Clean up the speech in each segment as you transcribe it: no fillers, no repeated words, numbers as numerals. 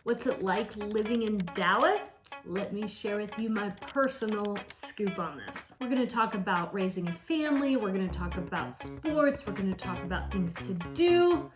What's it like living in Dallas? Let me share with you my personal scoop on this. We're going to talk about raising a family, we're going to talk about sports, we're going to talk about things to do,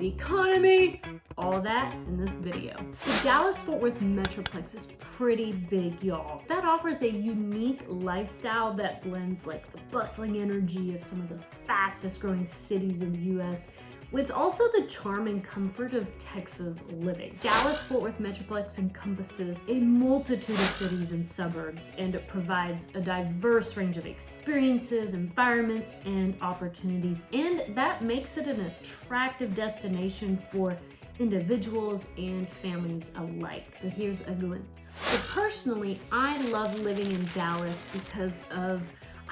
the economy, all that in this video. The Dallas-Fort Worth Metroplex is pretty big, y'all. That offers a unique lifestyle that blends like the bustling energy of some of the fastest growing cities in the US with also the charm and comfort of Texas living. Dallas-Fort Worth Metroplex encompasses a multitude of cities and suburbs, and it provides a diverse range of experiences, environments, and opportunities, and that makes it an attractive destination for individuals and families alike. So here's a glimpse. So personally, I love living in Dallas because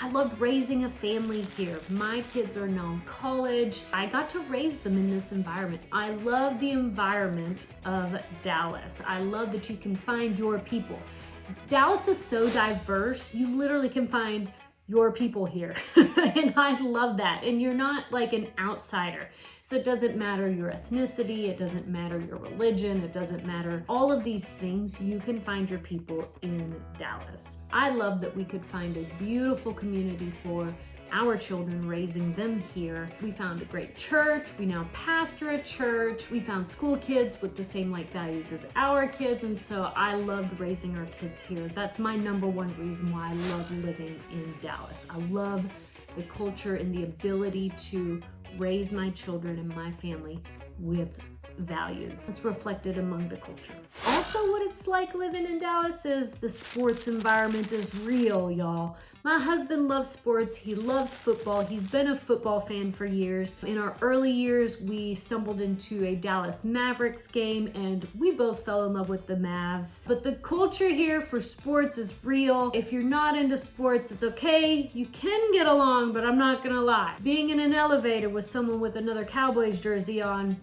I loved raising a family here. My kids are now in college. I got to raise them in this environment. I love the environment of Dallas. I love that you can find your people. Dallas is so diverse. You literally can find your people here. And I love that. And you're not like an outsider. So it doesn't matter your ethnicity, it doesn't matter your religion, it doesn't matter all of these things. You can find your people in Dallas. I love that we could find a beautiful community for our children, raising them here. We found a great church. We now pastor a church. We found school kids with the same like values as our kids. And so I loved raising our kids here. That's my number one reason why I love living in Dallas. I love the culture and the ability to raise my children and my family with values. It's reflected among the culture. Also, what it's like living in Dallas is the sports environment is real, y'all. My husband loves sports. He loves football. He's been a football fan for years. In our early years, we stumbled into a Dallas Mavericks game and we both fell in love with the Mavs. But the culture here for sports is real. If you're not into sports, it's okay. You can get along, but I'm not gonna lie. Being in an elevator with someone with another Cowboys jersey on,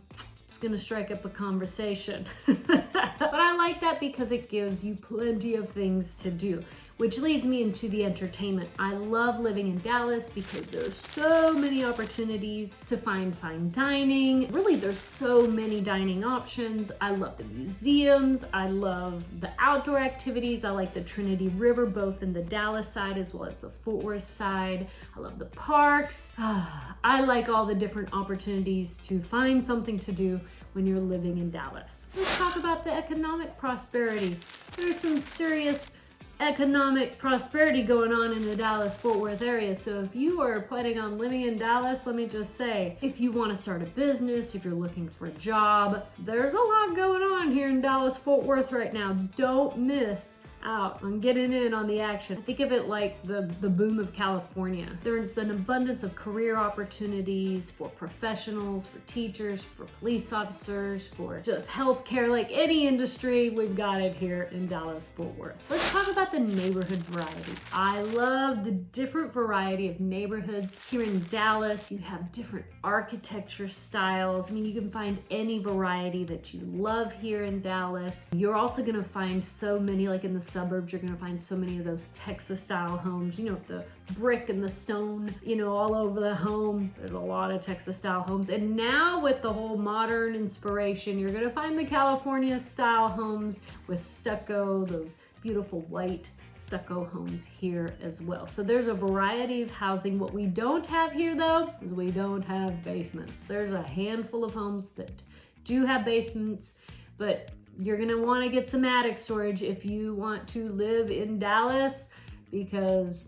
it's gonna strike up a conversation. But I like that because it gives you plenty of things to do, which leads me into the entertainment. I love living in Dallas because there's so many opportunities to find fine dining. Really, there's so many dining options. I love the museums. I love the outdoor activities. I like the Trinity River, both in the Dallas side as well as the Fort Worth side. I love the parks. I like all the different opportunities to find something to do when you're living in Dallas. Let's talk about the economic prosperity. There's some serious economic prosperity going on in the Dallas-Fort Worth area. So if you are planning on living in Dallas, let me just say, if you want to start a business, if you're looking for a job, there's a lot going on here in Dallas-Fort Worth right now. Don't miss out on getting in on the action. Think of it like the boom of California. There's an abundance of career opportunities for professionals, for teachers, for police officers, for just healthcare, like any industry, we've got it here in Dallas-Fort Worth. Let's talk about the neighborhood variety. I love the different variety of neighborhoods here in Dallas. You have different architecture styles. I mean, you can find any variety that you love here in Dallas. You're also gonna find so many, like in the suburbs, you're gonna find so many of those Texas style homes, you know, with the brick and the stone, you know, all over the home. There's a lot of Texas style homes. And now with the whole modern inspiration, you're gonna find the California style homes with stucco, those beautiful white stucco homes here as well. So there's a variety of housing. What we don't have here though, is we don't have basements. There's a handful of homes that do have basements, but you're gonna wanna get some attic storage if you want to live in Dallas, because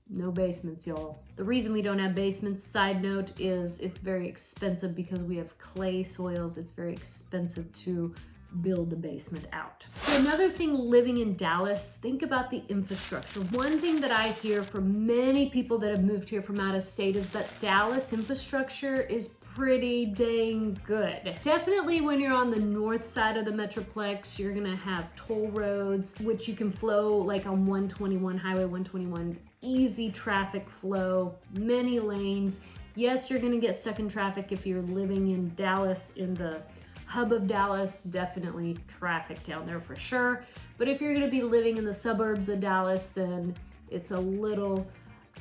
no basements, y'all. The reason we don't have basements, side note, is it's very expensive because we have clay soils. It's very expensive to build a basement out. Another thing living in Dallas, think about the infrastructure. One thing that I hear from many people that have moved here from out of state is that Dallas infrastructure is pretty dang good. Definitely when you're on the north side of the Metroplex, you're gonna have toll roads, which you can flow like on 121, Highway 121, easy traffic flow, many lanes. Yes, you're gonna get stuck in traffic if you're living in Dallas, in the hub of Dallas, definitely traffic down there for sure. But if you're gonna be living in the suburbs of Dallas, then it's a little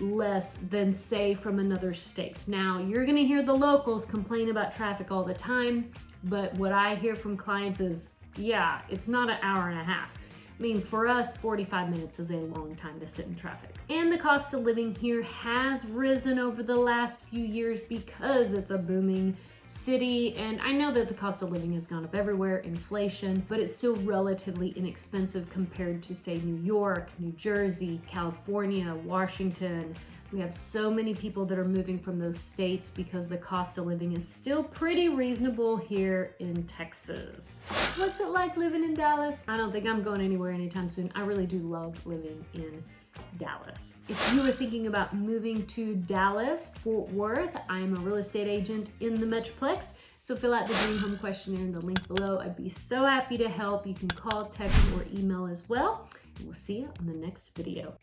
less than say from another state. Now, you're gonna hear the locals complain about traffic all the time, but what I hear from clients is Yeah, it's not an hour and a half. I mean, for us, 45 minutes is a long time to sit in traffic. And the cost of living here has risen over the last few years because it's a booming city. And I know that the cost of living has gone up everywhere, inflation, but it's still relatively inexpensive compared to, say, New York, New Jersey, California, Washington. We have so many people that are moving from those states because the cost of living is still pretty reasonable here in Texas. What's it like living in Dallas? I don't think I'm going anywhere anytime soon. I really do love living in Dallas. If you were thinking about moving to Dallas, Fort Worth, I'm a real estate agent in the Metroplex. So fill out the Dream Home Questionnaire in the link below. I'd be so happy to help. You can call, text, or email as well. And we'll see you on the next video.